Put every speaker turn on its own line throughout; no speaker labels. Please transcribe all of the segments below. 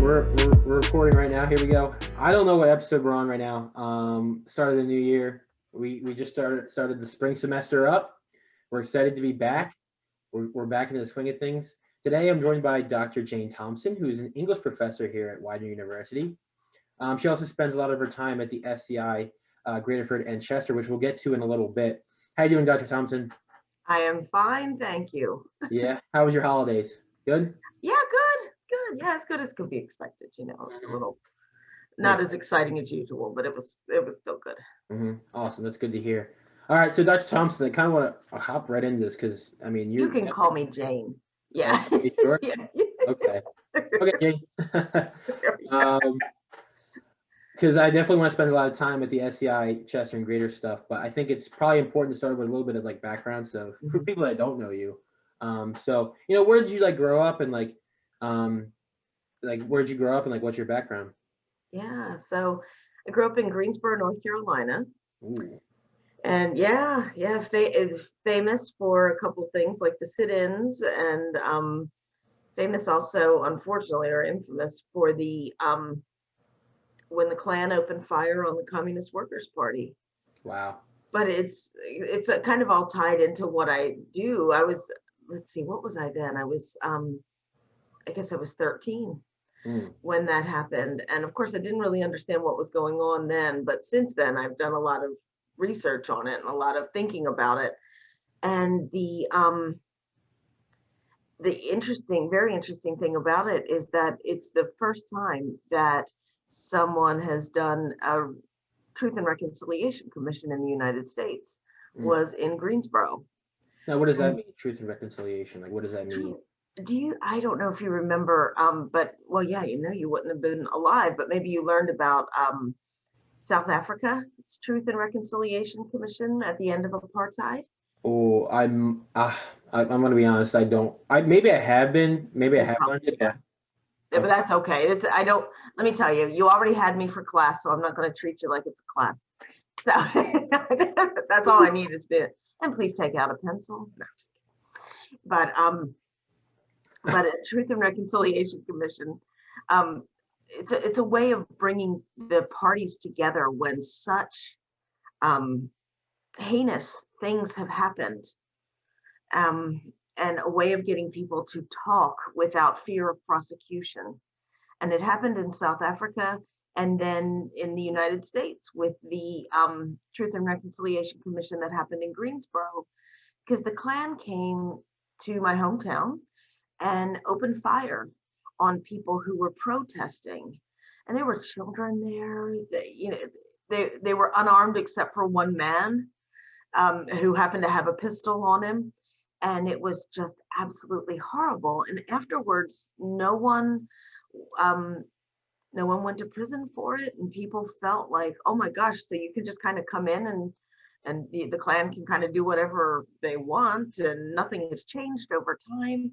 we're recording right now. Here we go. I don't know what episode we're on right now. Start of the new year. We just started the spring semester up. We're excited to be back. We're back into the swing of things. Today I'm joined by Dr. Jayne Thompson, who is an English professor here at Widener University. She also spends a lot of her time at the S.C.I, Graterford and Chester, which we'll get to in a little bit. How you doing, Dr. Thompson?
I am fine, thank you.
Yeah. How was your holidays? Good?
Yeah, good. Yeah, as good as could be expected. You know, it's a little not as exciting as usual, but it was still good.
Awesome. That's good to hear. All right. So, Dr. Thompson, I kind of want to hop right into this because, I mean,
you can call me Jayne. Yeah.
Okay, sure? Okay. Okay, Jayne. Because I definitely want to spend a lot of time at the SCI, Chester, and Greater stuff, but I think it's probably important to start with a little bit of like background. So for people that don't know you, so where did you like grow up and like where did you grow up and like what's your background?
Yeah, so I grew up in Greensboro, North Carolina.
Ooh.
And it's famous for a couple things like the sit-ins, and famous also, unfortunately, or infamous for the when the Klan opened fire on the Communist Workers' Party.
Wow.
But it's a kind of all tied into what I do. Let's see, what was I then? I guess I was 13 when that happened. And of course, I didn't really understand what was going on then. But since then, I've done a lot of research on it and a lot of thinking about it. And the very interesting thing about it is that it's the first time that someone has done a Truth and Reconciliation Commission in the United States was in Greensboro.
Now, what does that mean? Truth and reconciliation? Like, what does that mean?
I don't know if you remember, but well, yeah, you wouldn't have been alive, but maybe you learned about South Africa's Truth and Reconciliation Commission at the end of apartheid.
Oh, I'm going to be honest. I don't. Maybe I have been. Maybe I have learned it.
Yeah, but that's okay. Let me tell you, you already had me for class, so I'm not going to treat you like it's a class. So that's all I need is bit. And please take out a pencil. No, just kidding. But a Truth and Reconciliation Commission, it's a way of bringing the parties together when such heinous things have happened, and a way of getting people to talk without fear of prosecution. And it happened in South Africa and then in the United States with the Truth and Reconciliation Commission that happened in Greensboro, because the Klan came to my hometown and opened fire on people who were protesting. And there were children there. They were unarmed except for one man who happened to have a pistol on him. And it was just absolutely horrible. And afterwards, no one went to prison for it. And people felt like, oh my gosh, so you can just kind of come in and the Klan can kind of do whatever they want and nothing has changed over time.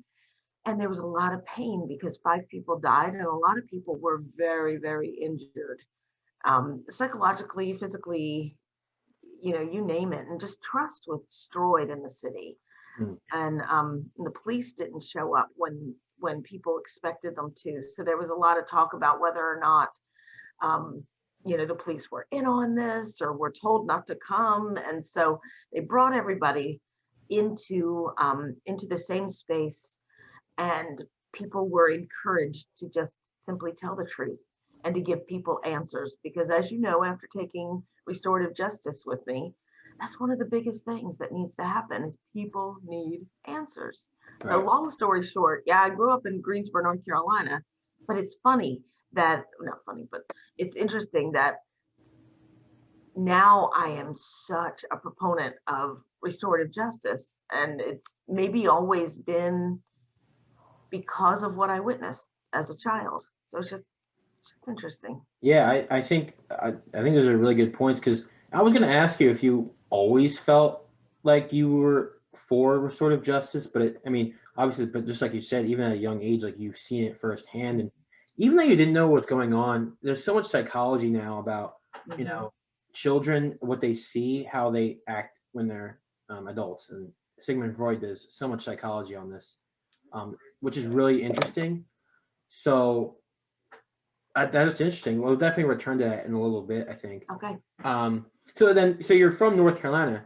And there was a lot of pain because 5 people died and a lot of people were very, very injured, psychologically, physically, you name it. And just trust was destroyed in the city. And the police didn't show up when people expected them to. So there was a lot of talk about whether or not, the police were in on this or were told not to come. And so they brought everybody into the same space. And people were encouraged to just simply tell the truth and to give people answers. Because as you know, after taking restorative justice with me, that's one of the biggest things that needs to happen is people need answers. Right. So long story short, yeah, I grew up in Greensboro, North Carolina, but it's it's interesting that now I am such a proponent of restorative justice, and it's maybe always been because of what I witnessed as a child. So it's just interesting.
Yeah, I think those are really good points, because I was going to ask you if you always felt like you were for restorative justice, but obviously, but just like you said, even at a young age, like you've seen it firsthand, and even though you didn't know what's going on, there's so much psychology now about children, what they see, how they act when they're adults, and Sigmund Freud does so much psychology on this, which is really interesting. So That is interesting. We'll definitely return to that in a little bit, I think.
Okay.
So you're from North Carolina,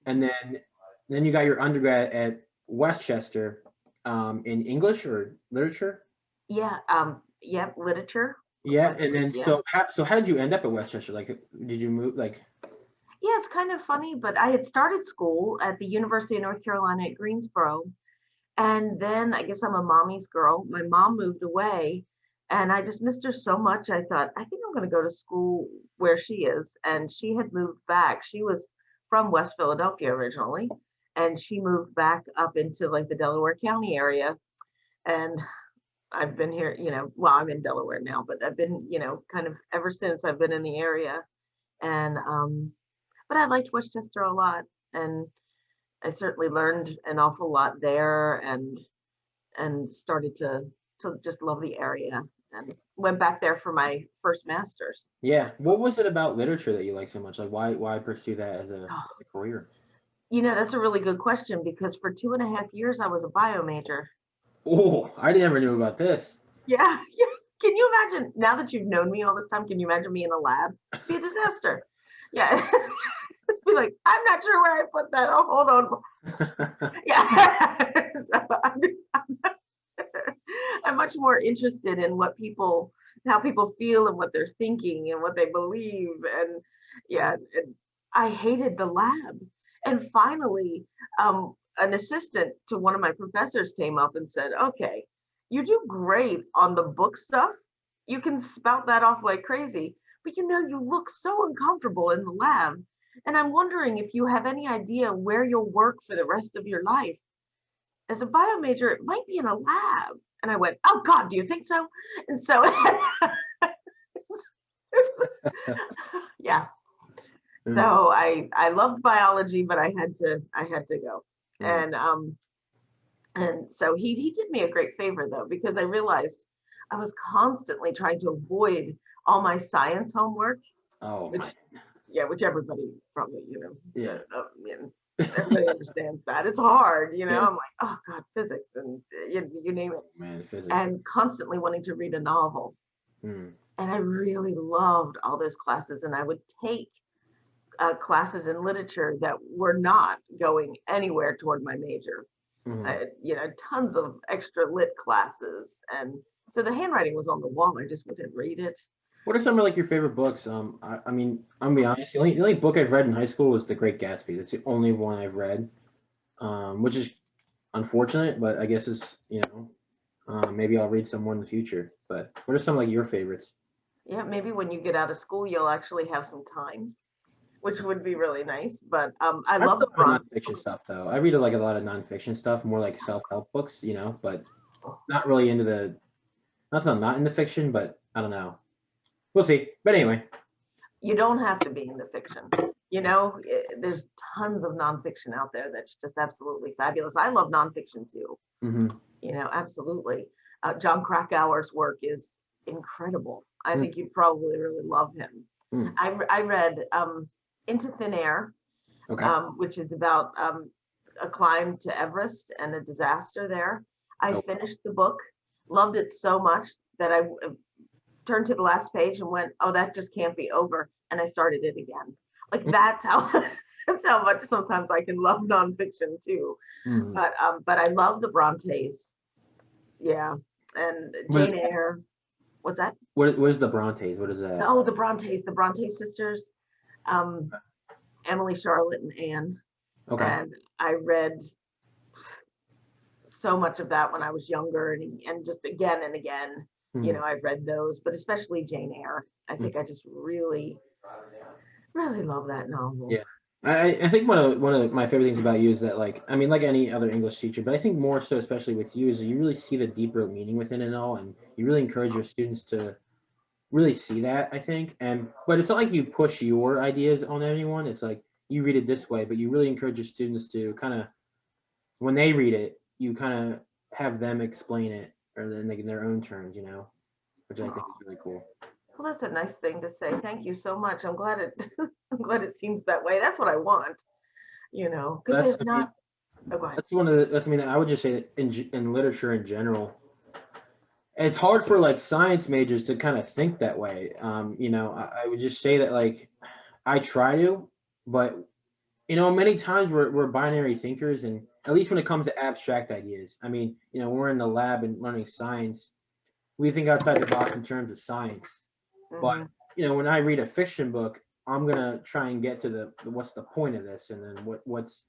and then you got your undergrad at Westchester, in English or literature.
Yeah. Yep. Literature was
Yeah,
my
and
first.
then
Yeah.
so how did you end up at Westchester? Like, did you move? Like,
Yeah. It's kind of funny, but I had started school at the University of North Carolina at Greensboro. And then I guess I'm a mommy's girl. My mom moved away and I just missed her so much. I thought, I think I'm going to go to school where she is. And she had moved back. She was from West Philadelphia originally. And she moved back up into like the Delaware County area. And I've been here, well, I'm in Delaware now, but I've been, kind of ever since I've been in the area. And, but I liked Westchester a lot. And I certainly learned an awful lot there and started to just love the area and went back there for my first master's.
yeah, what was it about literature that you like so much? Like, why pursue that as a career?
That's a really good question because for 2.5 years I was a bio major.
Oh, I never knew about this.
Yeah, yeah. Can you imagine now that you've known me all this time? Can you imagine me in a lab? Be a disaster. Yeah. Be like, I'm not sure where I put that. Oh, hold on. Yeah. So I'm much more interested in how people feel and what they're thinking and what they believe. And yeah, and I hated the lab. And finally, an assistant to one of my professors came up and said, okay, you do great on the book stuff. You can spout that off like crazy, but you look so uncomfortable in the lab. And I'm wondering if you have any idea where you'll work for the rest of your life. As a bio major, it might be in a lab. And I went, oh God, do you think so? And so, yeah. So I loved biology, but I had to go. And so he did me a great favor though, because I realized I was constantly trying to avoid all my science homework.
Oh,
which everybody probably,
yeah.
Everybody understands that. It's hard,
Yeah.
I'm like, oh God, physics and you name it.
Man, physics.
And constantly wanting to read a novel. And I really loved all those classes. And I would take classes in literature that were not going anywhere toward my major. Tons of extra lit classes. And so the handwriting was on the wall. I just wouldn't read it.
What are some of like your favorite books? I mean, I'm gonna be honest. The only book I've read in high school was The Great Gatsby. That's the only one I've read, which is unfortunate, but I guess it's maybe I'll read some more in the future. But what are some like your favorites?
Yeah, maybe when you get out of school, you'll actually have some time, which would be really nice. But I love the
nonfiction stuff though. I read like a lot of nonfiction stuff, more like self-help books, but not really into not that I'm not into fiction, but I don't know. We'll see. But anyway.
You don't have to be into fiction. There's tons of nonfiction out there that's just absolutely fabulous. I love nonfiction too. Absolutely. John Krakauer's work is incredible. I think you'd probably really love him. I read Into Thin Air, which is about a climb to Everest and a disaster there. I finished the book, loved it so much that I turned to the last page and went, oh, that just can't be over. And I started it again. Like that's how much sometimes I can love nonfiction too. But I love the Brontes. Yeah. And Jane Eyre. What's that?
What is the Brontes? What is that?
Oh, the Bronte sisters. Emily, Charlotte, and Anne. Okay. And I read so much of that when I was younger and just again and again. I've read those, but especially Jane Eyre. I think I just really, really love that novel.
Yeah. I think one of my favorite things about you is that like any other English teacher, but I think more so especially with you is you really see the deeper meaning within it all, and you really encourage your students to really see that, I think. But it's not like you push your ideas on anyone. It's like you read it this way, but you really encourage your students to kind of, when they read it, you kind of have them explain it or then like in their own terms, which I think is really cool.
Well, that's a nice thing to say. Thank you so much. I'm glad it seems that way. That's what I want, because there's not. Go ahead.
That's one of the. I would just say that in literature in general, it's hard for like science majors to kind of think that way. I would just say that like I try to, but many times we're binary thinkers, and at least when it comes to abstract ideas. I mean, when we're in the lab and learning science, we think outside the box in terms of science. But
Hmm.
when I read a fiction book, I'm gonna try and get to the what's the point of this, and then what's.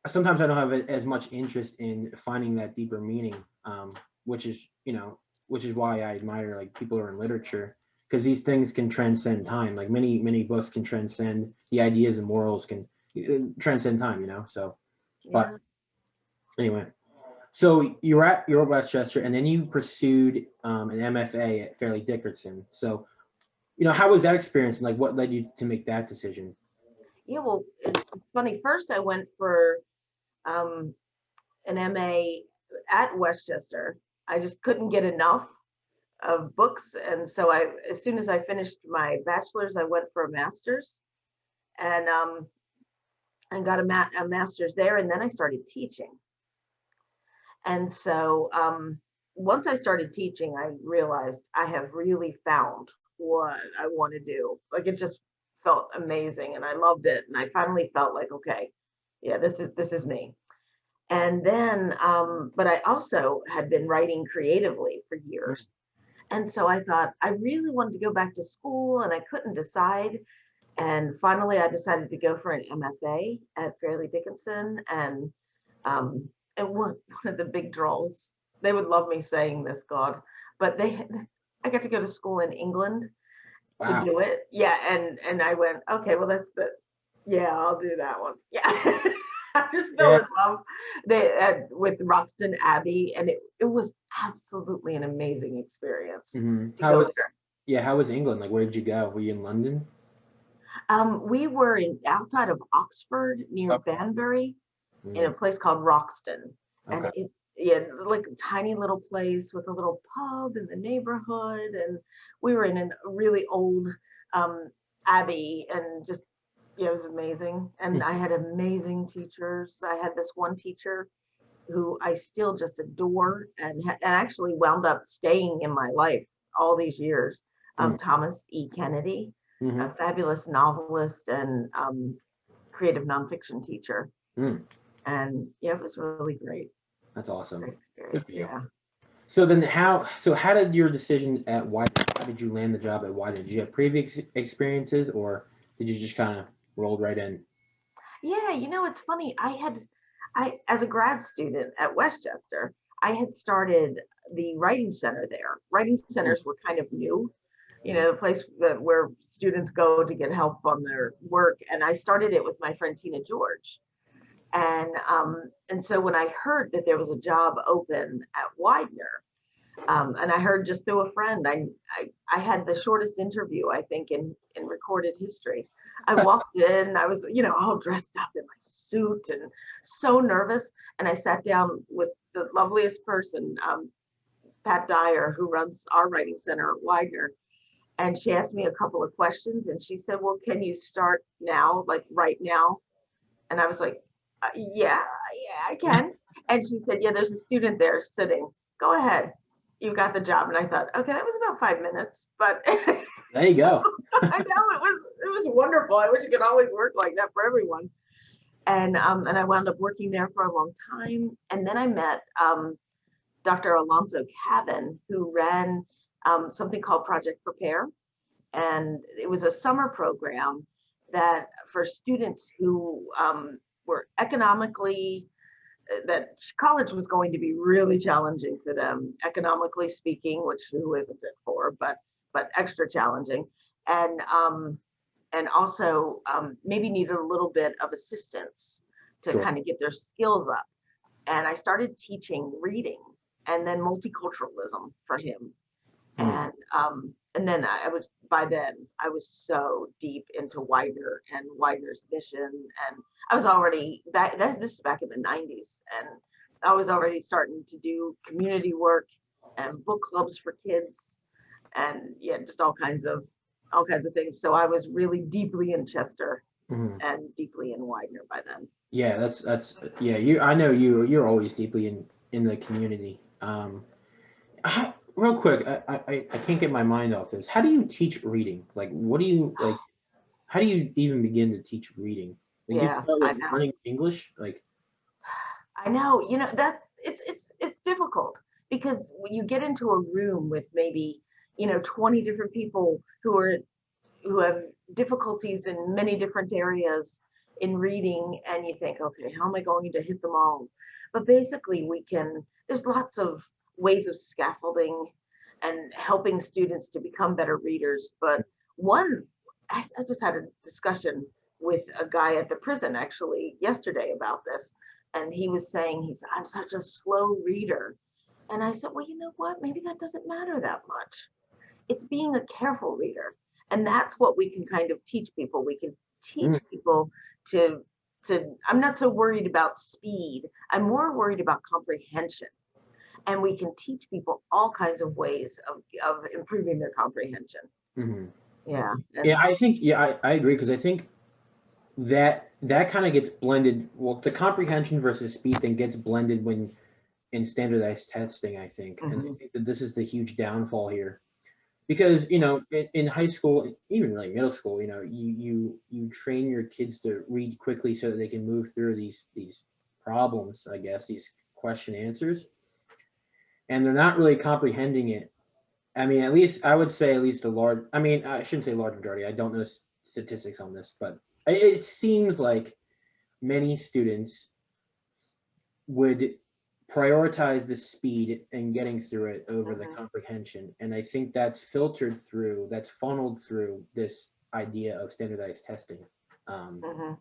Sometimes I don't have as much interest in finding that deeper meaning, which is which is why I admire like people who are in literature, because these things can transcend time. Like many books can transcend the ideas and morals can transcend time. So, but
Yeah.
anyway, so you're at Westchester, and then you pursued an MFA at Fairleigh Dickinson. So, how was that experience, and like what led you to make that decision?
Yeah. Well, it's funny. First, I went for um, an MA at Westchester. I just couldn't get enough of books, and so as soon as I finished my bachelor's, I went for a master's, and got a master's there, and then I started teaching. And so once I started teaching, I realized I have really found what I want to do. Like it just felt amazing, and I loved it, and I finally felt like, okay, yeah, this is me. And then, but I also had been writing creatively for years. And so I thought I really wanted to go back to school and I couldn't decide. And finally, I decided to go for an MFA at Fairleigh Dickinson. Um, and one of the big draws, they would love me saying this, God, but I got to go to school in England to
Wow.
do it. Yeah. And I went, okay, well, yeah, I'll do that one. Yeah. I just fell
Yeah.
in love with Roxton Abbey, and it was absolutely an amazing experience to
How
go
was
there.
How was England? Like, where did you go? Were you in London?
We were outside of Oxford near
Okay.
Banbury in a
Mm,
place called Roxton, and
okay.
yeah, like a tiny little place with a little pub in the neighborhood, and we were in a really old um, abbey, and just yeah, it was amazing. And I had amazing teachers. I had this one teacher who I still just adore, and actually wound up staying in my life all these years.
Mm,
Thomas E. Kennedy, a
mm-hmm.
fabulous novelist and creative nonfiction teacher.
Mm,
And yeah, it was really great.
that's awesome.
Great
Good for
experience.
you.
Yeah.
So then, how did your decision at Widener? How did you land the job at Widener? Did you have previous experiences, or did you just kind of rolled right in?
Yeah, it's funny. As a grad student at Westchester, I had started the writing center there. Writing
Mm,
centers were kind of new, the place where students go to get help on their work. And I started it with my friend Tina George. And so when I heard that there was a job open at Widener, and I heard just through a friend, I had the shortest interview, I think, in recorded history. I walked in, I was, all dressed up in my suit and so nervous. And I sat down with the loveliest person, Pat Dyer, who runs our writing center at Widener. And she asked me a couple of questions, and she said, well, can you start now, like right now? And I was like, yeah, I can. And she said, yeah, there's a student there sitting. Go ahead. You've got the job. And I thought, okay, that was about 5 minutes, but I
there you go.
know it was wonderful. I wish it could always work like that for everyone. And I wound up working there for a long time. And then I met Dr. Alonzo Cavan, who ran something called Project Prepare. And it was a summer program that for students who were economically, that college was going to be really challenging for them, economically speaking, which who isn't it for, but extra challenging. And also maybe needed a little bit of assistance to
Sure.
kind of get their skills up. And I started teaching reading and then multiculturalism for him.
Mm,
And then by then I was so deep into Widener and Widener's mission, and I was already this is back in the 90s, and I was already starting to do community work and book clubs for kids, and yeah, just all kinds of things. So I was really deeply in Chester
mm.
and deeply in Widener by then.
Yeah, that's yeah. I know you're always deeply in the community. real quick, I can't get my mind off this. How do you teach reading? Like, what do you like? How do you even begin to teach reading? Like, do you
Yeah,
start
I
with
know.
learning English? Like,
I know, that it's difficult because when you get into a room with maybe, 20 different people who have difficulties in many different areas in reading, and you think, okay, how am I going to hit them all? But basically there's lots of ways of scaffolding and helping students to become better readers. But one, I just had a discussion with a guy at the prison actually yesterday about this, and he was saying, I'm such a slow reader. And I said, well, you know what, maybe that doesn't matter that much. It's being a careful reader, and that's what we can kind of teach people. We can teach
mm,
people to I'm not so worried about speed, I'm more worried about comprehension. And we can teach people all kinds of ways of improving their comprehension.
mhm.
Yeah.
Yeah,
And
I think I agree because I think that kind of gets blended. Well, the comprehension versus speed thing gets blended when in standardized testing, I think, and I
mhm,
think that this is the huge downfall here because in high school, even like middle school, you train your kids to read quickly so that they can move through these problems, I guess, these question answers, and they're not really comprehending it. I mean, at least I would say at least a large. I mean, I shouldn't say large majority. I don't know statistics on this, but it seems like many students would prioritize the speed and getting through it over the
mhm,
comprehension. And I think that's funneled through this idea of standardized testing. Um,
mhm.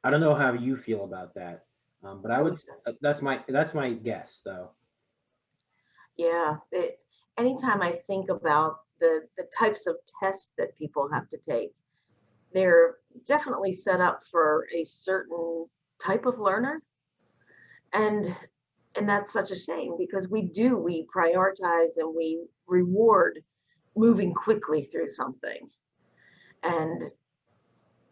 I don't know how you feel about that, but I would.
Oh,
That's my guess, though.
yeah. Anytime I think about the types of tests that people have to take, they're definitely set up for a certain type of learner, and that's such a shame because we prioritize and we reward moving quickly through something. And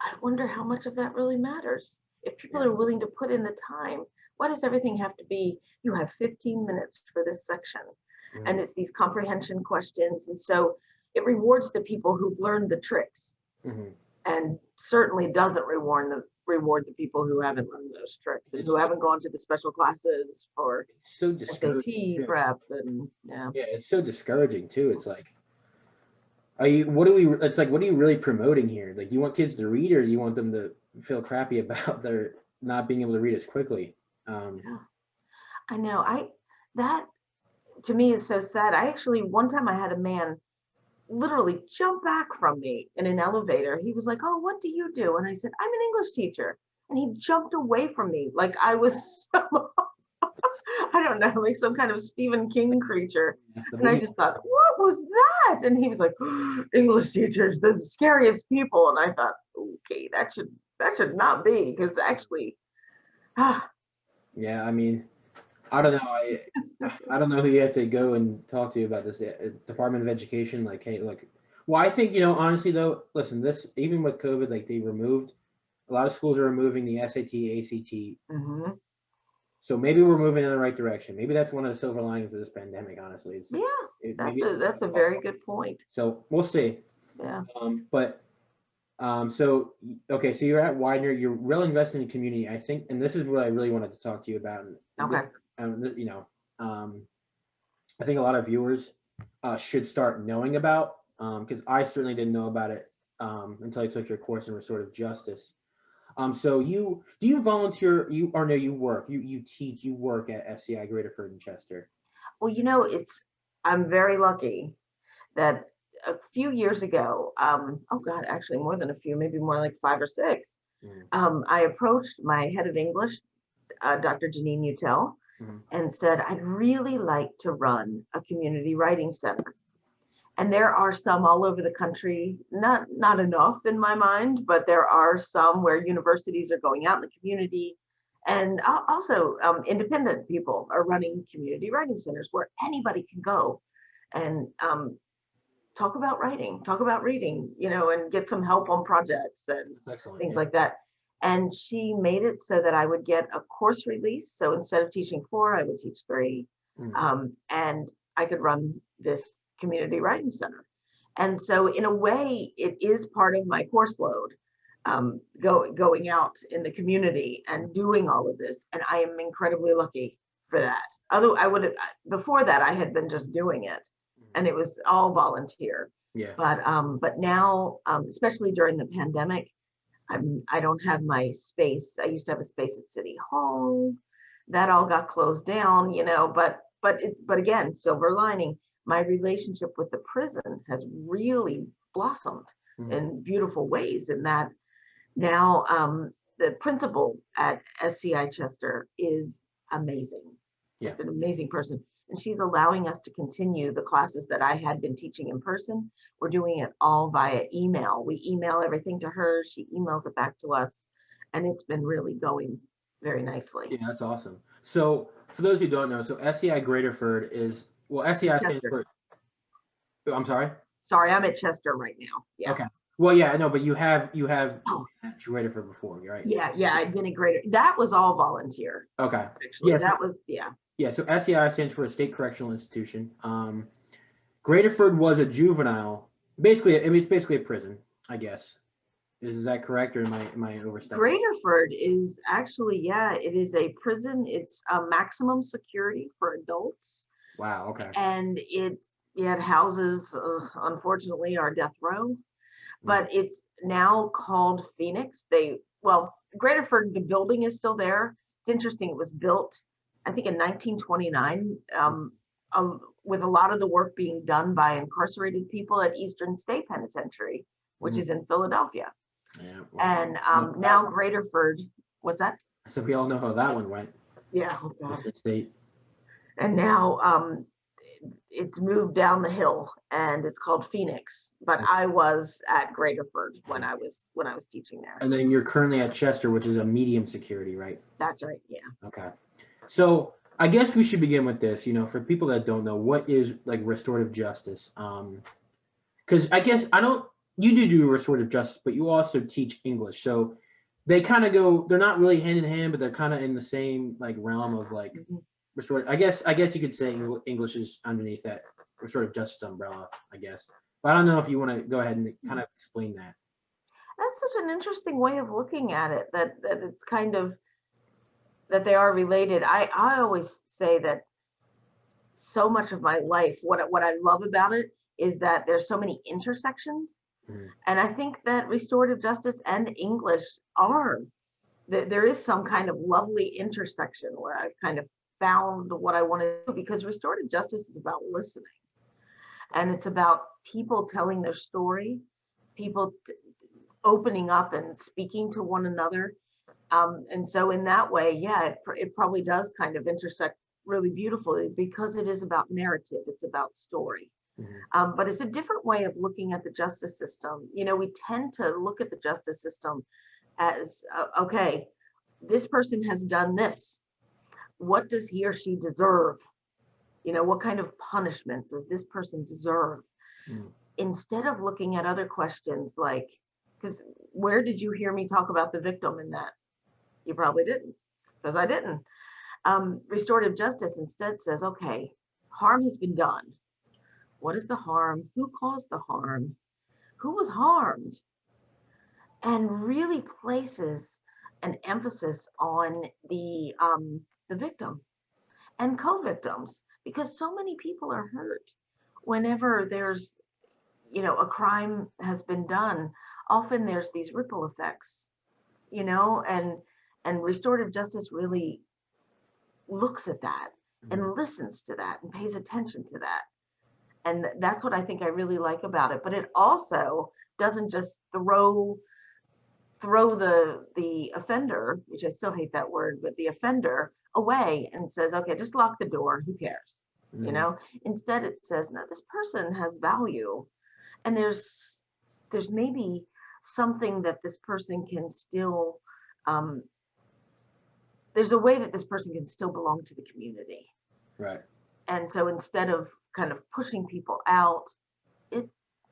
I wonder how much of that really matters. If people
Yeah.
are willing to put in the time, why does everything have to be, you have 15 minutes for this section? And
Mhm.
it's these comprehension questions. And so it rewards the people who've learned the tricks,
Mhm.
and certainly doesn't reward the people who haven't learned those tricks and who
It's
haven't gone to the special classes for
so discouraging
SAT
too.
prep. And yeah.
Yeah, it's so discouraging too. It's like, are you? What do we? It's like, what are you really promoting here? Like, do you want kids to read, or do you want them to feel crappy about their not being able to read as quickly?
Yeah, I know. That to me is so sad. I actually, one time I had a man literally jump back from me in an elevator. He was like, "Oh, what do you do?" And I said, "I'm an English teacher." And he jumped away from me like I was I don't know, like some kind of Stephen King creature.
Yeah, the
And I
movie.
just thought, what was that? And he was like, English teachers, the scariest people. And I thought, okay, that should not be, because actually, ah,
Yeah, I mean, I don't know. I don't know who you have to go and talk to about this. Department of Education, like, hey, look. Well, I think honestly though, listen, this even with COVID, like they removed a lot of schools are removing the SAT, ACT.
mhm.
So maybe we're moving in the right direction. Maybe that's one of the silver linings of this pandemic. Honestly,
Yeah,
maybe it's
that's a very good point.
so we'll see.
Yeah.
But so okay, so you're at Widener. You're real invested in the community, I think, and this is what I really wanted to talk to you about. And this,
Okay.
um, I think a lot of viewers should start knowing about because I certainly didn't know about it until I took your course in restorative justice. So you do you volunteer? You or no? You work. You teach. You work at SCI Graterford and Chester.
Well, I'm very lucky that a few years ago, oh God, actually more than a few, maybe more like 5 or 6,
Mm,
I approached my head of English, Dr. Janine Utel,
mhm.
and said, I'd really like to run a community writing center. And there are some all over the country, not enough in my mind, but there are some where universities are going out in the community. And also independent people are running community writing centers where anybody can go and talk about reading, and get some help on projects and
That's excellent.
things
Yeah.
like that. And she made it so that I would get a course release. So instead of teaching 4, I would teach 3.
Mm,
And I could run this community writing center. And so in a way, it is part of my course load, going out in the community and doing all of this. And I am incredibly lucky for that. Although I would have, before that, I had been just doing it and it was all volunteer.
Yeah.
But now, especially during the pandemic, I don't have my space. I used to have a space at City Hall. That all got closed down, but again, silver lining, my relationship with the prison has really blossomed in beautiful ways, in that now the principal at S.C.I. Chester is amazing, just an amazing person. And she's allowing us to continue the classes that I had been teaching in person. We're doing it all via email. We email everything to her. She emails it back to us. And it's been really going very nicely.
Yeah, that's awesome. So for those who don't know, so S.C.I. Graterford is, well, S.C.I. stands for, I'm sorry?
Sorry, I'm at Chester right now. Yeah.
Okay. Well, yeah, I know, but you have been at Graterford before, right?
Yeah, I'd been a Greater. That was all volunteer.
Okay.
Actually, that was,
Yeah, so SEI stands for a state correctional institution. Graterford was a juvenile, basically. I mean, it's basically a prison, I guess. Is that correct, or am I overstepping?
Graterford is actually, it is a prison. It's a maximum security for adults.
Wow. Okay.
And it houses, unfortunately, our death row, but it's now called Phoenix. Graterford, the building is still there. It's interesting. It was built, I think, in 1929, with a lot of the work being done by incarcerated people at Eastern State Penitentiary, which is in Philadelphia.
Yeah.
And now Graterford, what's that?
So we all know how that one went.
Yeah. Oh God.
State.
And now it's moved down the hill and it's called Phoenix. But I was at Graterford when I was teaching there.
And then you're currently at Chester, which is a medium security, right?
That's right. Yeah.
Okay. So I guess we should begin with this. For people that don't know, what is like restorative justice? Because I guess you do restorative justice, but you also teach English. So they kind of go, they're not really hand in hand, but they're kind of in the same like realm of like restorative. I guess you could say English is underneath that restorative justice umbrella, I guess. But I don't know if you want to go ahead and kind of explain that.
That's such an interesting way of looking at it, that it's kind of, that they are related. I always say that so much of my life, what I love about it is that there's so many intersections. And I think that restorative justice and English there is some kind of lovely intersection where I've kind of found what I want to do, because restorative justice is about listening. And it's about people telling their story, people opening up and speaking to one another. And so in that way, it probably does kind of intersect really beautifully, because it is about narrative, it's about story. But it's a different way of looking at the justice system. We tend to look at the justice system as, okay, this person has done this. What does he or she deserve? What kind of punishment does this person deserve? Instead of looking at other questions like, because where did you hear me talk about the victim in that? You probably didn't, because I didn't. Restorative justice instead says, okay, harm has been done. What is the harm? Who caused the harm? Who was harmed? And really places an emphasis on the victim and co-victims, because so many people are hurt whenever there's, a crime has been done. Often there's these ripple effects, and restorative justice really looks at that and listens to that and pays attention to that. And that's what I think I really like about it. But it also doesn't just throw the offender, which I still hate that word, but the offender away and says, okay, just lock the door, who cares? Instead it says, no, this person has value, and there's maybe something that this person can still, there's a way that this person can still belong to the community.
Right.
And so instead of kind of pushing people out, it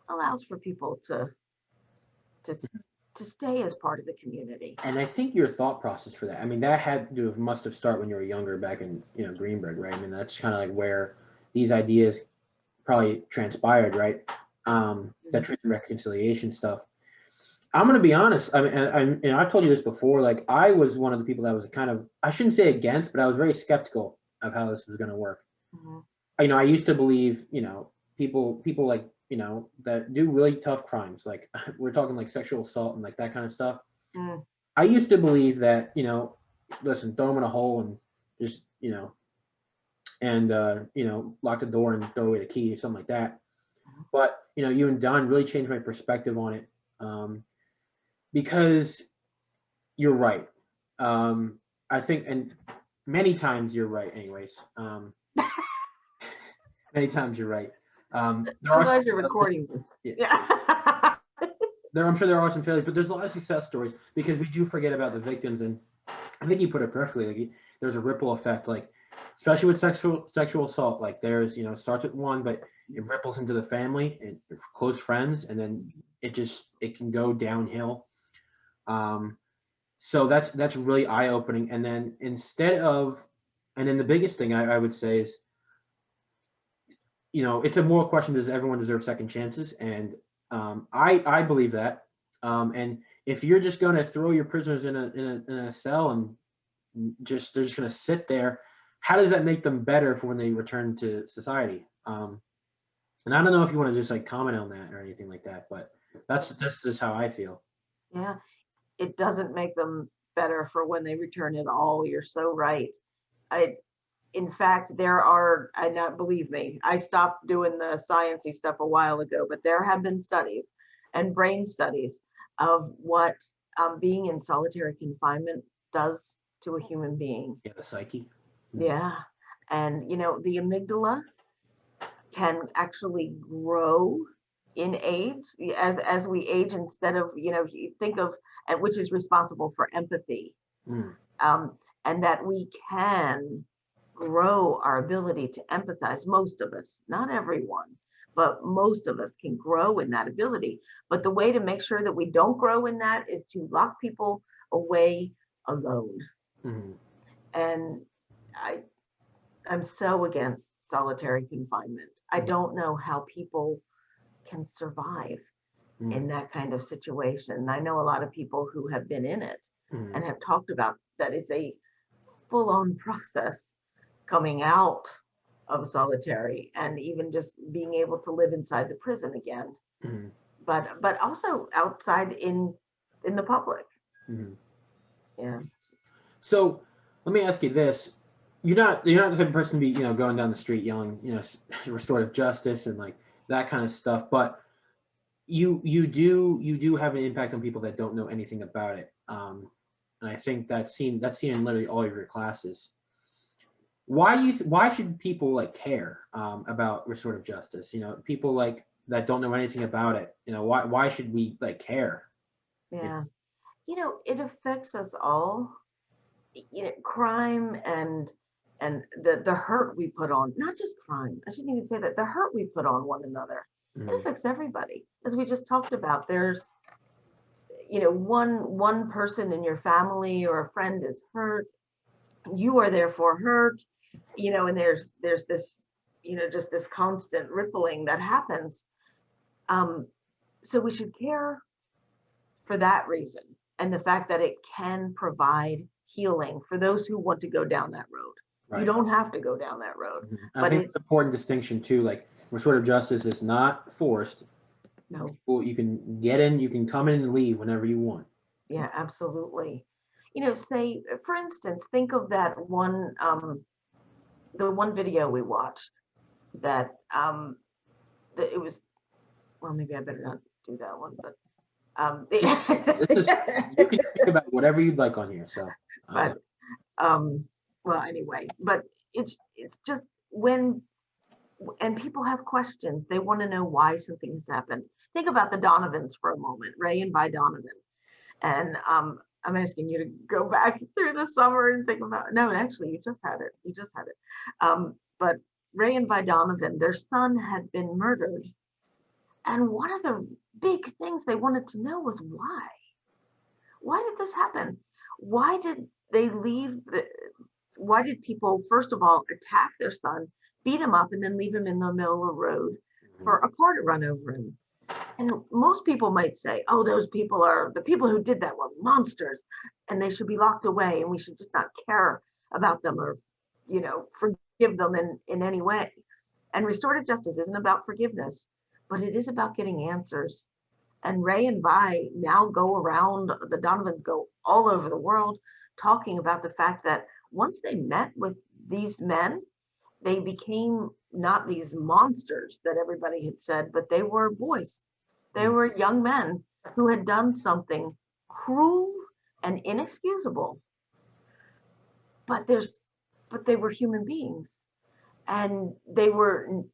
allows for people to stay as part of the community.
And I think your thought process for that, I mean, that must have started when you were younger, back in Greenberg, right? I mean, that's kind of like where these ideas probably transpired, right? That
Mhm.
truth and reconciliation stuff. I'm gonna be honest. I mean, and I've told you this before. Like, I was one of the people that was kind of, I shouldn't say against, but I was very skeptical of how this was gonna work.
Mhm.
I used to believe, people like, that do really tough crimes, like we're talking like sexual assault and like that kind of stuff.
Mm.
I used to believe that, listen, throw them in a hole and just, and lock the door and throw away the key or something like that. But you and Don really changed my perspective on it, because you're right. I think, and many times you're right. Anyways, many times you're right. There
I'm
are some
glad you're
failures.
recording this.
Yeah,
Yeah.
I'm sure there are some failures, but there's a lot of success stories because we do forget about the victims. And I think you put it perfectly. Like, there's a ripple effect, like especially with sexual assault. Like, there's, starts with one, but it ripples into the family and close friends, and then it can go downhill. Um, so that's really eye opening. And then and then the biggest thing I would say is, it's a moral question: does everyone deserve second chances? And I believe that. And if you're just going to throw your prisoners in a cell and they're just going to sit there, how does that make them better for when they return to society? And I don't know if you want to just like comment on that or anything like that, but that's just how I feel.
Yeah. It doesn't make them better for when they return at all. You're so right. I, in fact, there are, I not believe me, I stopped doing the sciencey stuff a while ago, but there have been studies and brain studies of what being in solitary confinement does to a human being.
Yeah, the psyche.
Yeah. And, the amygdala can actually grow in age as we age, instead of, you think of, and which is responsible for empathy,
Mm.
and that we can grow our ability to empathize. Most of us, not everyone, but most of us can grow in that ability. But the way to make sure that we don't grow in that is to lock people away alone.
Mm.
And I, I'm so against solitary confinement. I
Mm.
don't know how people can survive in
Mm.
that kind of situation. I know a lot of people who have been in it
Mm.
and have talked about that it's a full on process coming out of solitary and even just being able to live inside the prison again,
Mm.
but also outside in the public.
Mm.
Yeah.
So let me ask you this: you're not the type of person to be going down the street yelling restorative justice and like that kind of stuff, but you do have an impact on people that don't know anything about it. And I think that's seen in literally all of your classes. Why should people like care about restorative justice? People like that don't know anything about it. Why should we like care? Yeah.
Yeah. It affects us all. Crime and the hurt we put on, not just crime, I shouldn't even say that, the hurt we put on one another, it
Mm.
affects everybody. As we just talked about, there's one person in your family or a friend is hurt, you are therefore hurt, and there's this, just this constant rippling that happens. um so we should care for that reason, and the fact that it can provide healing for those who want to go down that road. You
Right.
don't have to go down that road,
Mhm. And I
but
think
it,
it's an important distinction too. Like, restorative justice is not forced.
no,
Well, you can get in, you can come in and leave whenever you want.
yeah, absolutely. Say, for instance, think of that one, the one video we watched that, that it was, well, maybe I better not do that one, but,
This this is you can speak about whatever you'd like on here. So,
but, um, well, anyway, but it's just when, and people have questions. They want to know why something has happened. Think about the Donovans for a moment, Ray and Vi Donovan. And I'm asking you to go back through the summer and think about, no, actually, you just had it. You just had it. But Ray and Vi Donovan, their son had been murdered. And one of the big things they wanted to know was why? Why did this happen? Why did they leave? Why did people, first of all, attack their son? beat him up, and then leave him in the middle of the road for a car to run over him. And most people might say, oh, those people are, the people who did that were monsters and they should be locked away and we should just not care about them or, forgive them in any way. And restorative justice isn't about forgiveness, but it is about getting answers. And Ray and Vi now go around, the Donovans go all over the world talking about the fact that once they met with these men, they became not these monsters that everybody had said, but they were boys. They were young men who had done something cruel and inexcusable, but they were human beings, and they were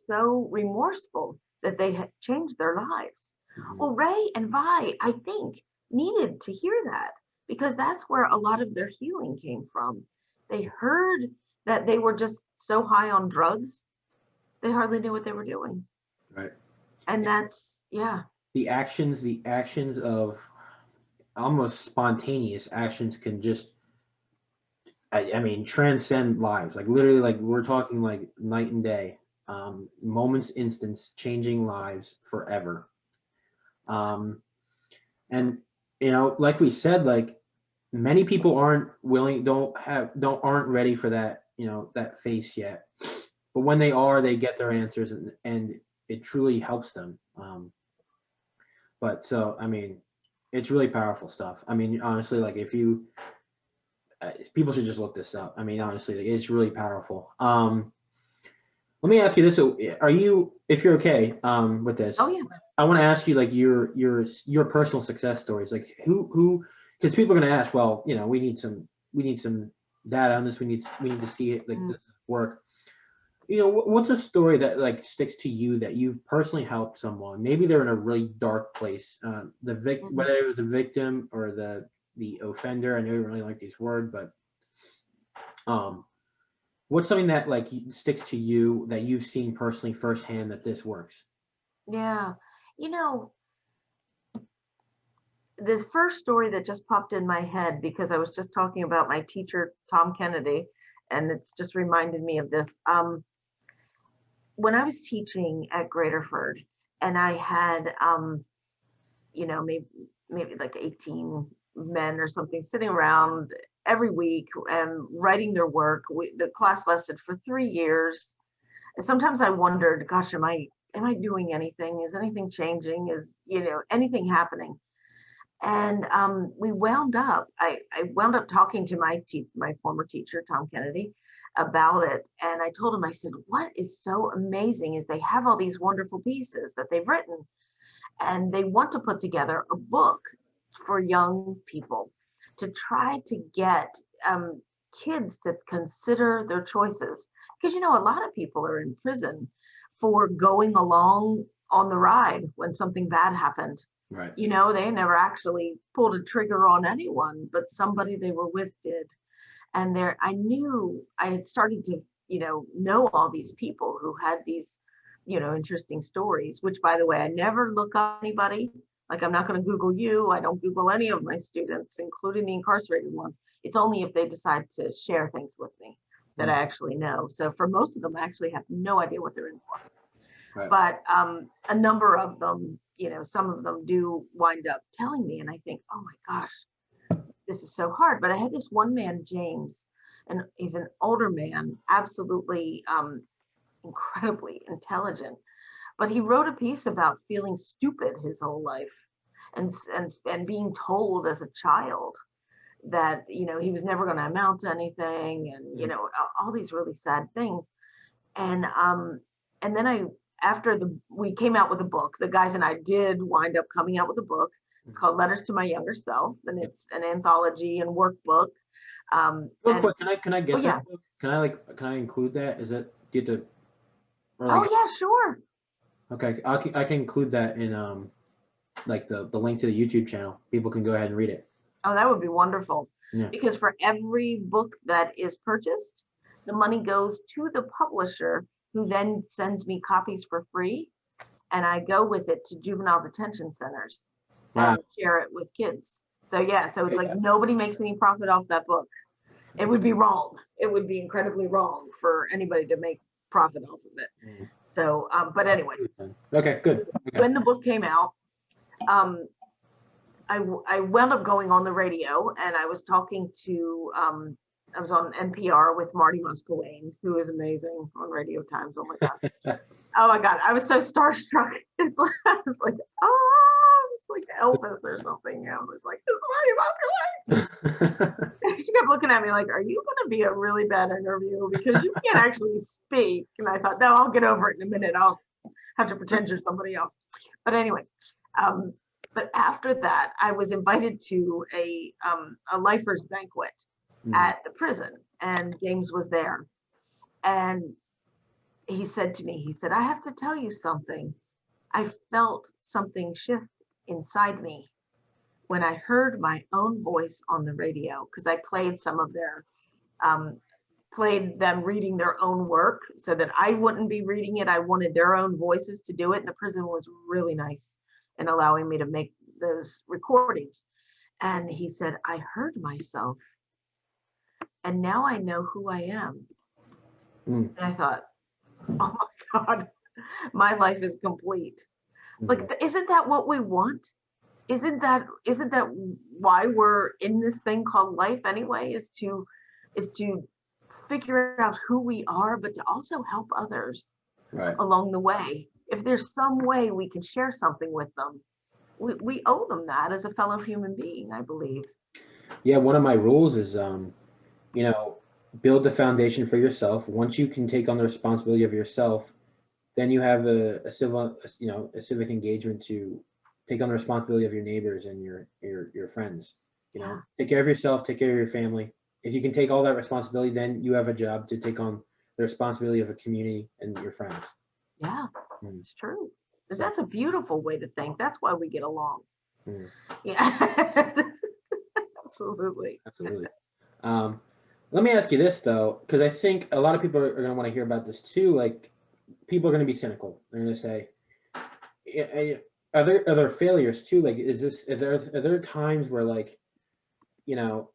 so remorseful that they had changed their lives. Well, Ray and Vi, I think, needed to hear that, because that's where a lot of their healing came from. They heard that they were just so high on drugs, they hardly knew what they were doing.
Right.
And that's, yeah.
The actions of almost spontaneous actions can just, I mean, transcend lives. Like literally, like we're talking like night and day, moments, instance, changing lives forever. And like we said, like many people aren't ready for that, that face yet. But when they are, they get their answers, and it truly helps them. But so, I mean, it's really powerful stuff. I mean, honestly, like if you, people should just look this up. I mean, honestly, like, it's really powerful. Let me ask you this: are you, if you're okay with this?
Oh yeah.
I want to ask you like your personal success stories. Like who, because people are going to ask, well, we need some data on this. We need to see it, like this work. What's a story that like sticks to you that you've personally helped someone? Maybe they're in a really dark place. Whether it was the victim or the offender. I know you really like this word, but what's something that like sticks to you that you've seen personally firsthand that this works?
Yeah. The first story that just popped in my head, because I was just talking about my teacher, Tom Kennedy, and it's just reminded me of this. When I was teaching at Graterford, and I had, maybe like 18 men or something sitting around every week and writing their work. The class lasted for 3 years. And sometimes I wondered, gosh, am I doing anything? Is anything changing? Is, anything happening? And we wound up, I wound up talking to my former teacher, Tom Kennedy, about it. And I told him, I said, what is so amazing is they have all these wonderful pieces that they've written, and they want to put together a book for young people to try to get kids to consider their choices. Because, a lot of people are in prison for going along on the ride when something bad happened.
Right.
They never actually pulled a trigger on anyone, but somebody they were with did. And I knew I had started to, know all these people who had these, interesting stories, which, by the way, I never look up anybody. Like, I'm not going to Google you. I don't Google any of my students, including the incarcerated ones. It's only if they decide to share things with me that I actually know. So for most of them, I actually have no idea what they're in for. Right. But a number of them, some of them do wind up telling me, and I think, oh my gosh, this is so hard. But I had this one man, James, and he's an older man, absolutely incredibly intelligent. But he wrote a piece about feeling stupid his whole life, and being told as a child that, he was never going to amount to anything, and, all these really sad things. And then we came out with a book, the guys and I did wind up coming out with a book. It's called Letters to My Younger Self, and it's an anthology and workbook.
Real quick, can I get that book? Can I include that? Is it get to?
Oh yeah, sure.
Okay, I can include that in like the link to the YouTube channel. People can go ahead and read it.
Oh, that would be wonderful.
Yeah.
Because for every book that is purchased, the money goes to the publisher, who then sends me copies for free, and I go with it to juvenile detention centers and share it with kids. So yeah, so it's like nobody makes any profit off that book. It would be wrong. It would be incredibly wrong for anybody to make profit off of it. So, but anyway.
Okay, good. Okay.
When the book came out, I wound up going on the radio, and I was talking to, I was on NPR with Marty Muscawayne, who is amazing on Radio Times. Oh my God. Oh my God. I was so starstruck. It's like, I was like, oh, it's like Elvis or something. I was like, this is Marty Muscawayne. She kept looking at me like, are you going to be a really bad interview? Because you can't actually speak. And I thought, no, I'll get over it in a minute. I'll have to pretend you're somebody else. But anyway, but after that, I was invited to a lifers banquet at the prison, and James was there. And he said to me, he said, I have to tell you something. I felt something shift inside me when I heard my own voice on the radio, because I played some of their, played them reading their own work so that I wouldn't be reading it. I wanted their own voices to do it. And the prison was really nice in allowing me to make those recordings. And he said, I heard myself, and now I know who I am. And I thought, oh my God, my life is complete. Like, isn't that what we want? Isn't that why we're in this thing called life anyway, is to figure out who we are, but to also help others along the way. If there's some way we can share something with them, we owe them that as a fellow human being, I believe.
Yeah, one of my rules is, you know, build the foundation for yourself. Once you can take on the responsibility of yourself, then you have a civic engagement to take on the responsibility of your neighbors and your friends. You know, take care of yourself, take care of your family. If you can take all that responsibility, then you have a job to take on the responsibility of a community and your friends.
Yeah, it's true. That's a beautiful way to think. That's why we get along. Yeah, absolutely.
Absolutely. Let me ask you this though, because I think a lot of people are going to want to hear about this too. Like, people are going to be cynical. They're going to say, are there failures too? Like, are there times where, like, you know,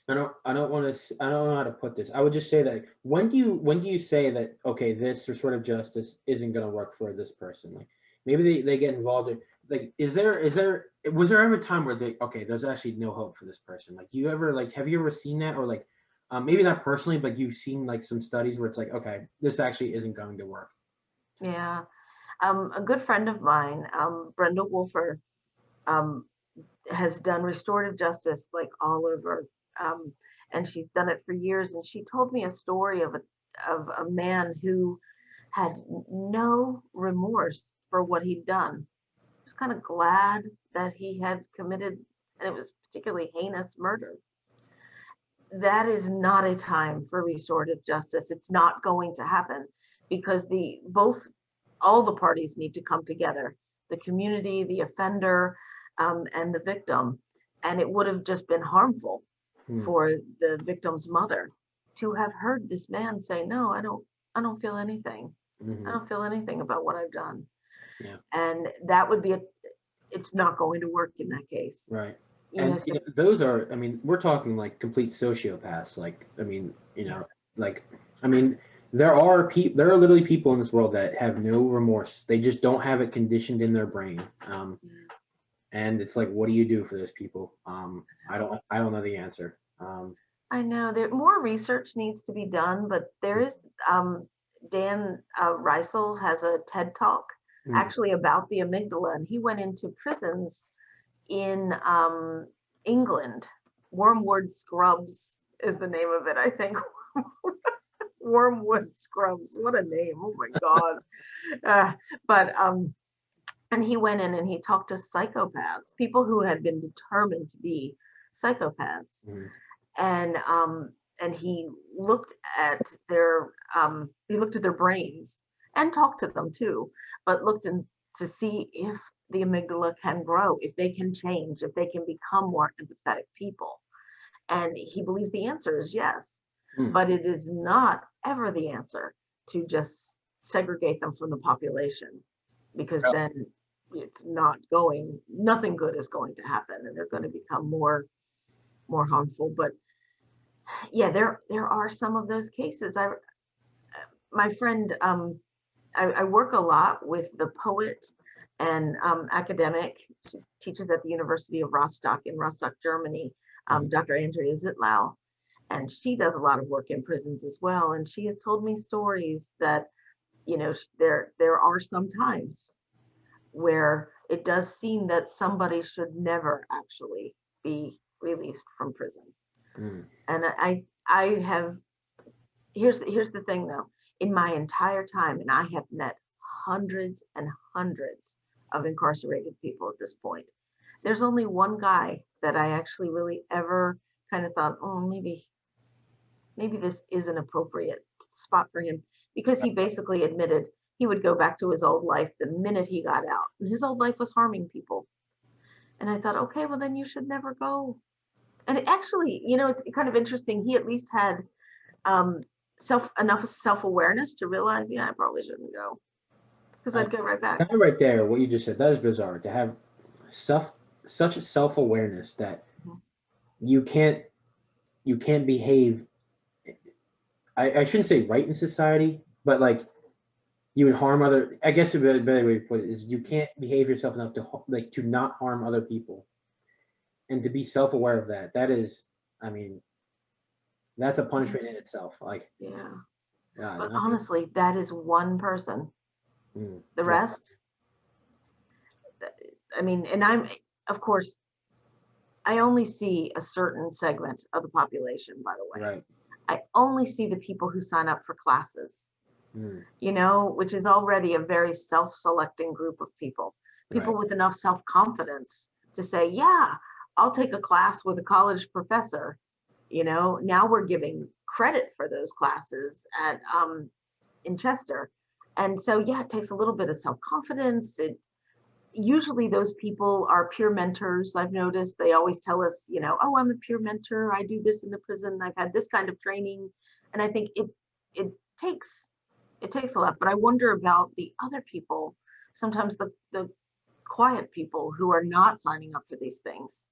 I don't know how to put this. I would just say that when do you say that, okay, this restorative justice isn't going to work for this person? Like, maybe they get involved in, like, was there ever a time where there's actually no hope for this person? Like, have you ever seen that? Or like, maybe not personally, but you've seen like some studies where it's like, okay, this actually isn't going to work.
Yeah. A good friend of mine, Brenda Wolfer, has done restorative justice like all over, and she's done it for years. And she told me a story of a man who had no remorse for what he'd done. He was kind of glad that he had committed, and it was particularly heinous murder. That is not a time for restorative justice. It's not going to happen, because all the parties need to come together, the community, the offender, and the victim. And it would have just been harmful for the victim's mother to have heard this man say, no, I don't feel anything. I don't feel anything about what I've done.
Yeah.
And that would be it's not going to work in that case.
Right. Those are, I mean, we're talking like complete sociopaths. Like, I mean, there are literally people in this world that have no remorse. They just don't have it conditioned in their brain. And it's like, what do you do for those people? I don't know the answer.
I know more research needs to be done, but there is, Dan Reisel has a TED Talk actually about the amygdala, and he went into prisons in England. Wormwood Scrubs is the name of it, I think. Wormwood Scrubs, what a name! Oh my God! And he went in and he talked to psychopaths, people who had been determined to be psychopaths, and he looked at their brains and talked to them too, but looked to see if the amygdala can grow, if they can change, if they can become more empathetic people. And he believes the answer is yes, but it is not ever the answer to just segregate them from the population, because then it's nothing good is going to happen, and they're going to become more harmful. But yeah, there are some of those cases. my friend, I work a lot with the poet and academic. She teaches at the University of Rostock in Rostock, Germany, Dr. Andrea Zitlau. And she does a lot of work in prisons as well. And she has told me stories that, you know, there are some times where it does seem that somebody should never actually be released from prison. And I have, here's the thing though, in my entire time, and I have met hundreds and hundreds of incarcerated people at this point, there's only one guy that I actually really ever kind of thought, oh, maybe this is an appropriate spot for him, because he basically admitted he would go back to his old life the minute he got out. And his old life was harming people. And I thought, okay, well then you should never go. And it actually, you know, it's kind of interesting. He at least had enough self-awareness to realize, yeah, I probably shouldn't go, because I'd go right back.
That right there, what you just said, that is bizarre. To have such a self-awareness that you can't behave. I shouldn't say right in society, but like you would harm other. I guess a better way to put it is you can't behave yourself enough to not harm other people, and to be self-aware of that. That is, I mean, that's a punishment in itself. Like,
yeah.
God,
But honestly, that is one person. The rest, I mean, and I'm, of course, I only see a certain segment of the population, by the way.
Right.
I only see the people who sign up for classes, you know, which is already a very self-selecting group of people, people with enough self-confidence to say, yeah, I'll take a class with a college professor. You know, now we're giving credit for those classes at in Chester. And so, yeah, it takes a little bit of self-confidence. Usually those people are peer mentors. I've noticed they always tell us, you know, oh, I'm a peer mentor. I do this in the prison. I've had this kind of training. And I think it takes a lot. But I wonder about the other people, sometimes the quiet people who are not signing up for these things.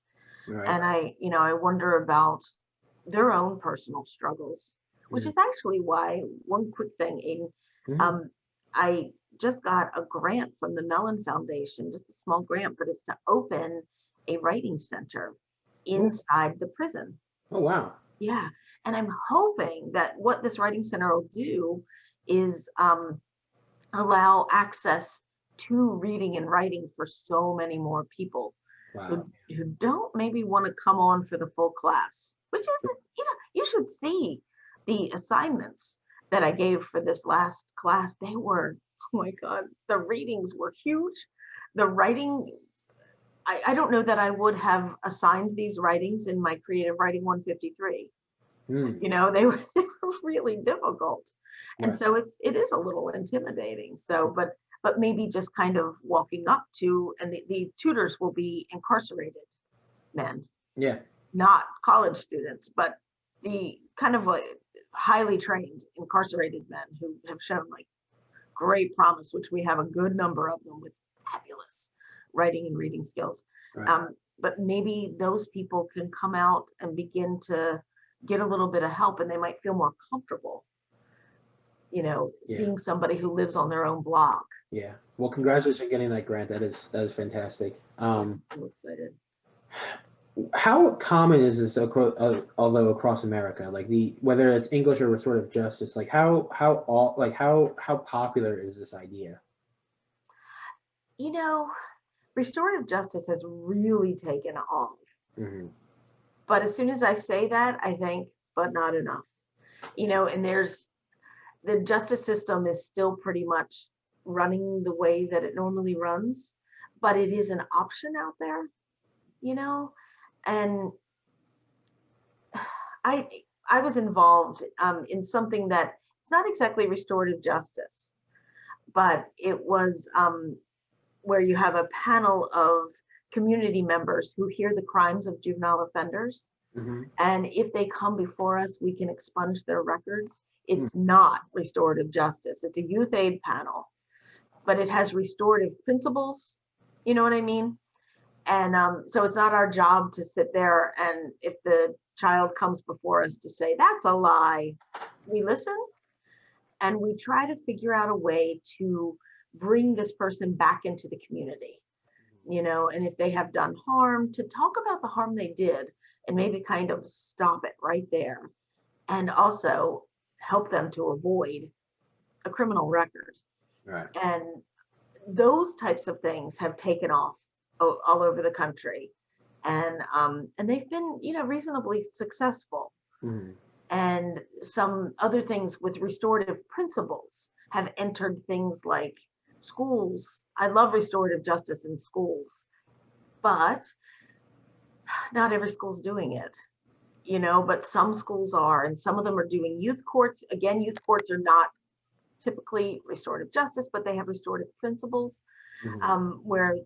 And I wonder about their own personal struggles, which is actually why, one quick thing, Aiden, I just got a grant from the Mellon Foundation, just a small grant, but it's to open a writing center inside the prison.
Oh, wow.
Yeah. And I'm hoping that what this writing center will do is allow access to reading and writing for so many more people who don't maybe want to come on for the full class, which is, you know, you should see the assignments that I gave for this last class. They were, oh my God, the readings were huge. The writing, I don't know that I would have assigned these writings in my creative writing 153. You know, they were really difficult. And so it is a little intimidating. So, but maybe just kind of walking up to, and the tutors will be incarcerated men. Yeah. Not college students, but the kind of like highly trained incarcerated men who have shown like great promise, which we have a good number of them with fabulous writing and reading skills. But maybe those people can come out and begin to get a little bit of help, and they might feel more comfortable, you know, seeing somebody who lives on their own block.
Yeah. Well, congratulations on getting that grant. That is fantastic.
I'm so excited.
How common is this, although across America, like whether it's English or restorative justice, like how popular is this idea?
You know, restorative justice has really taken off. But as soon as I say that, I think, but not enough. You know, and the justice system is still pretty much running the way that it normally runs, but it is an option out there, you know. And I was involved in something that it's not exactly restorative justice, but it was where you have a panel of community members who hear the crimes of juvenile offenders. And if they come before us, we can expunge their records. It's not restorative justice. It's a youth aid panel, but it has restorative principles. You know what I mean? And so it's not our job to sit there and if the child comes before us to say, that's a lie, we listen. and we try to figure out a way to bring this person back into the community, and if they have done harm, to talk about the harm they did and maybe kind of stop it right there, and also help them to avoid a criminal record.
Right.
And those types of things have taken off all over the country, and they've been, reasonably successful.
Mm-hmm.
And some other things with restorative principles have entered things like schools. I love restorative justice in schools, but not every school's doing it, but some schools are, and some of them are doing youth courts. Again, youth courts are not typically restorative justice, but they have restorative principles, where,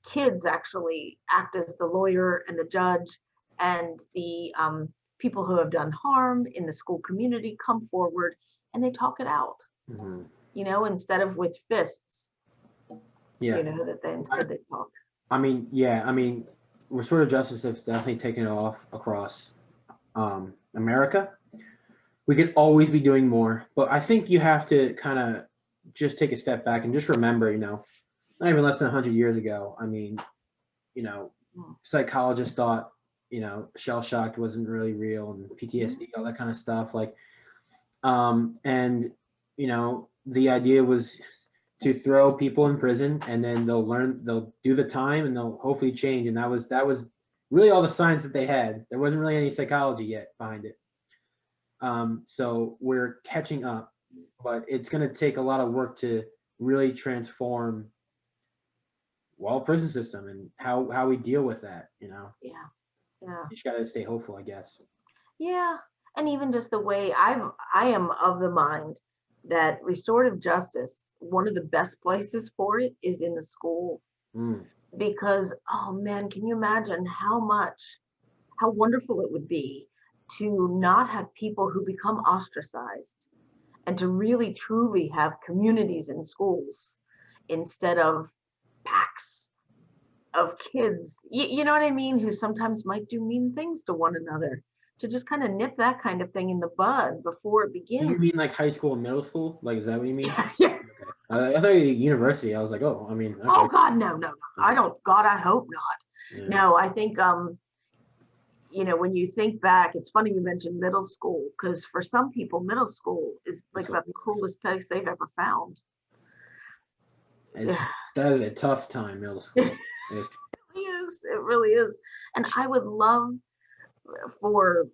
kids actually act as the lawyer and the judge, and the people who have done harm in the school community come forward and they talk it out, instead of with fists, that they talk.
I mean, restorative justice has definitely taken it off across America. We could always be doing more, but I think you have to kind of just take a step back and just remember, not even less than 100 years ago, psychologists thought, shell shock wasn't really real, and PTSD, all that kind of stuff. And the idea was to throw people in prison, and then they'll do the time, and they'll hopefully change. And that was really all the science that they had. There wasn't really any psychology yet behind it. So we're catching up, but it's going to take a lot of work to really transform prison system and how we deal with that,
Yeah.
You just got to stay hopeful, I guess.
Yeah. And even just the way I am of the mind that restorative justice, one of the best places for it is in the school. Because, oh man, can you imagine how wonderful it would be to not have people who become ostracized, and to really truly have communities in schools instead of packs of kids, you know what I mean, who sometimes might do mean things to one another, to just kind of nip that kind of thing in the bud before it begins.
Do you mean like high school and middle school? Like, is that what you mean?
Yeah.
Okay. I thought university. I was like, oh, I mean. Okay.
Oh God, no. I don't. God, I hope not. Yeah. No, I think when you think back, it's funny you mentioned middle school, because for some people, middle school is like about the coolest place they've ever found.
That is a tough time, middle school.
It really is. And I would love for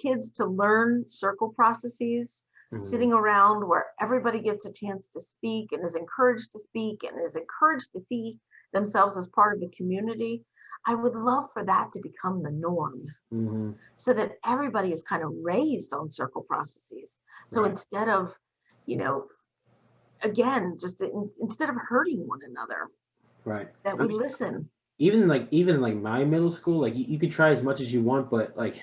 kids to learn circle processes, sitting around where everybody gets a chance to speak and is encouraged to speak and is encouraged to see themselves as part of the community. I would love for that to become the norm, so that everybody is kind of raised on circle processes. So instead of, again, just instead of hurting one another, that we listen.
Even like my middle school, like you could try as much as you want, but like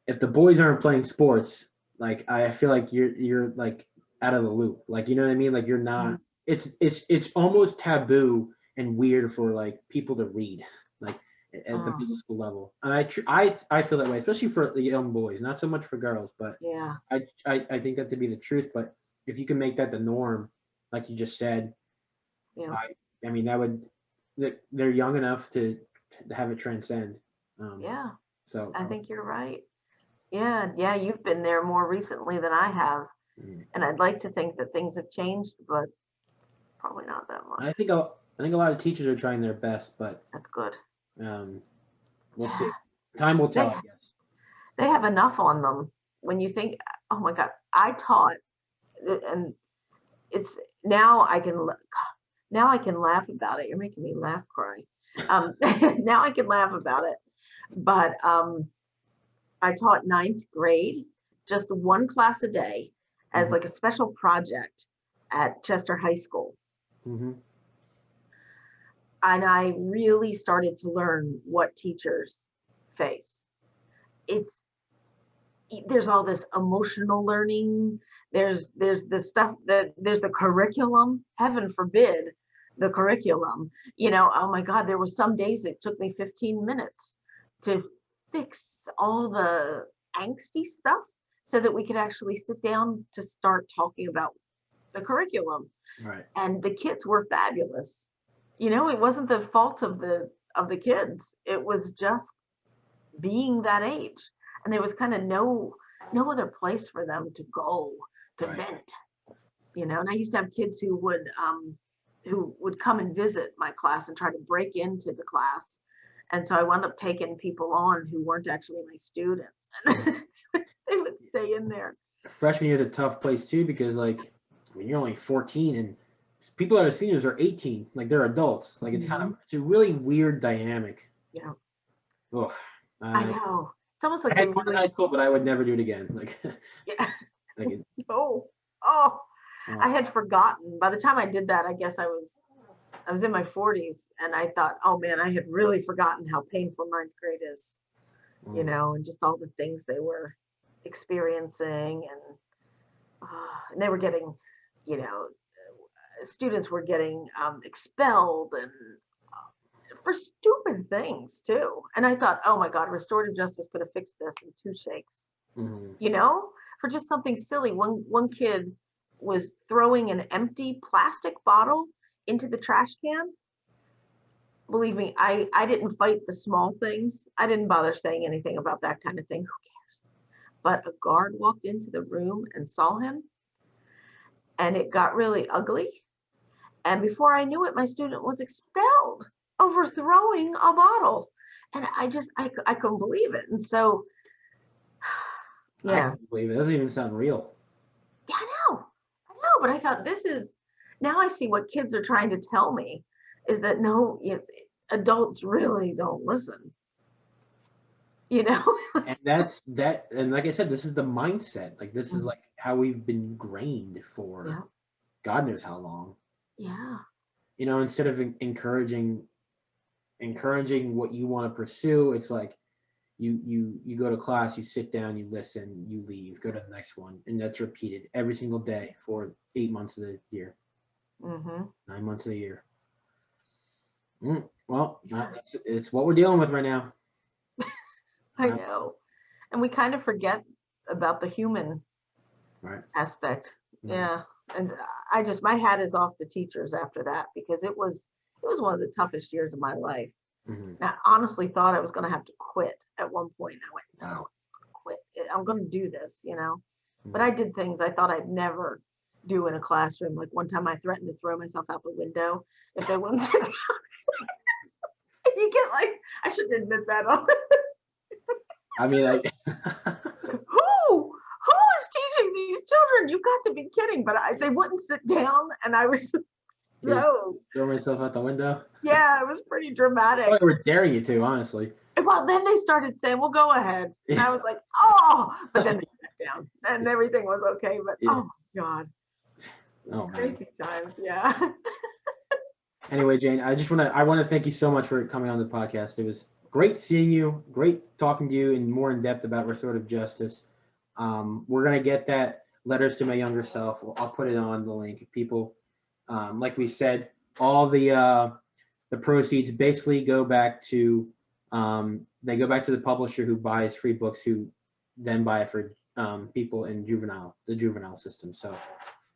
if the boys aren't playing sports, like I feel like you're like out of the loop. Like, you know what I mean? Like you're not. It's almost taboo and weird for like people to read, like at the middle school level. And I feel that way, especially for the young boys, not so much for girls, but
yeah,
I think that to be the truth. But if you can make that the norm, like you just said, I mean they're young enough to have it transcend. So
I think you're right. Yeah, you've been there more recently than I have, and I'd like to think that things have changed, but probably not that much.
I think a lot of teachers are trying their best, but
that's good.
We'll see. Time will tell, I guess.
They have enough on them. When you think, oh my God, I taught, and it's now I can laugh about it. You're making me laugh, cry. Now I can laugh about it, but I taught 9th grade, just one class a day, as like a special project at Chester High School. And I really started to learn what teachers face. There's all this emotional learning. There's the stuff there's the curriculum. Heaven forbid the curriculum. Oh my God, there were some days it took me 15 minutes to fix all the angsty stuff so that we could actually sit down to start talking about the curriculum.
Right.
And the kids were fabulous. You know, it wasn't the fault of the kids. It was just being that age. And there was kind of no other place for them to go to vent. You know, and I used to have kids who would come and visit my class and try to break into the class. And so I wound up taking people on who weren't actually my students. And they would stay in there.
Freshman year is a tough place too, because like when you're only 14 and people that are seniors are 18, like they're adults. Like it's it's a really weird dynamic.
Yeah.
Oh,
I know. It's almost like
I had fun in high school, but I would never do it again. Like,
yeah.
like
I had forgotten. By the time I did that, I guess I was in my 40s, and I thought, oh man, I had really forgotten how painful ninth grade is, you know, and just all the things they were experiencing, and they were getting, you know, students were getting expelled and for stupid things too. And I thought, oh my God, restorative justice could have fixed this in 2 shakes, you know, for just something silly. One kid was throwing an empty plastic bottle into the trash can. Believe me, I didn't fight the small things. I didn't bother saying anything about that kind of thing. Who cares? But a guard walked into the room and saw him, and it got really ugly. And before I knew it, my student was expelled over throwing a bottle. And I couldn't believe it. And so, yeah.
I can't believe it. It doesn't even sound real.
Yeah, I know, but I thought now I see what kids are trying to tell me is that no, adults really don't listen. You know?
And like I said, this is the mindset. Like this is like how we've been grained for God knows how long.
Yeah.
You know, instead of encouraging what you want to pursue, it's like you go to class, you sit down, you listen, you leave, go to the next one, and that's repeated every single day for 8 months of the year, 9 months of the year. Well, it's what we're dealing with right now.
I know, and we kind of forget about the human aspect. Yeah, and my hat is off to teachers after that, because it was one of the toughest years of my life. And I honestly thought I was going to have to quit at one point. I went, no, quit. I'm going to do this, you know. But I did things I thought I'd never do in a classroom. Like one time I threatened to throw myself out the window if they wouldn't sit down. You get like, I shouldn't admit that.
I mean,
who is teaching these children? You got to be kidding. But they wouldn't sit down, and I was just, no.
Throw myself out the window.
Yeah, it was pretty dramatic.
I were daring you to, honestly.
Well, then they started saying, well, go ahead. And I was like, oh, but then they sat down and everything was okay. But oh my God.
Oh,
crazy times. Yeah.
Anyway, Jayne, I want to thank you so much for coming on the podcast. It was great seeing you, great talking to you and more in depth about restorative justice. We're going to get that letters to my younger self. I'll put it on the link. People, like we said, all the proceeds basically go back to the publisher who buys free books, who then buy it for people in the juvenile system. So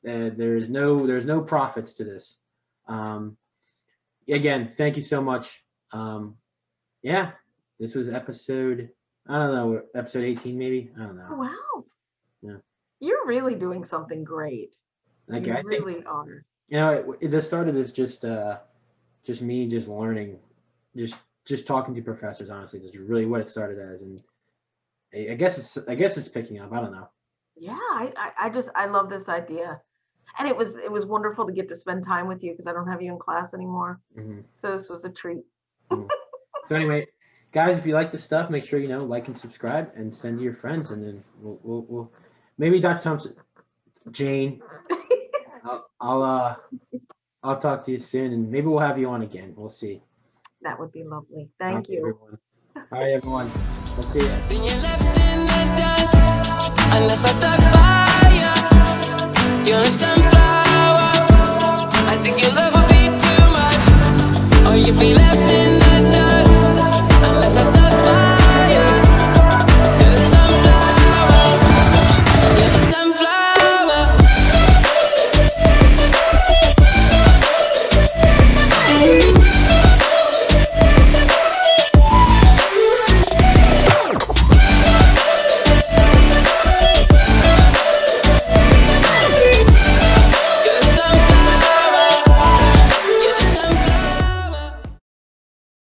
there's no profits to this. Again, thank you so much. This was episode 18 maybe. I don't know.
Wow.
Yeah.
You're really doing something great.
Like,
you really are.
You know, this started as just me just learning, just talking to professors. Honestly, that's really what it started as, and I guess it's picking up. I don't know.
Yeah, I love this idea, and it was wonderful to get to spend time with you, because I don't have you in class anymore. So this was a treat.
So anyway, guys, if you like this stuff, make sure like and subscribe and send to your friends, and then we'll maybe Dr. Thompson, Jayne. I'll talk to you soon, and maybe we'll have you on again. We'll see.
That would be lovely. Thank you.
Everyone. All right, everyone. We'll see you.
Then you're left in the dust, unless I stuck by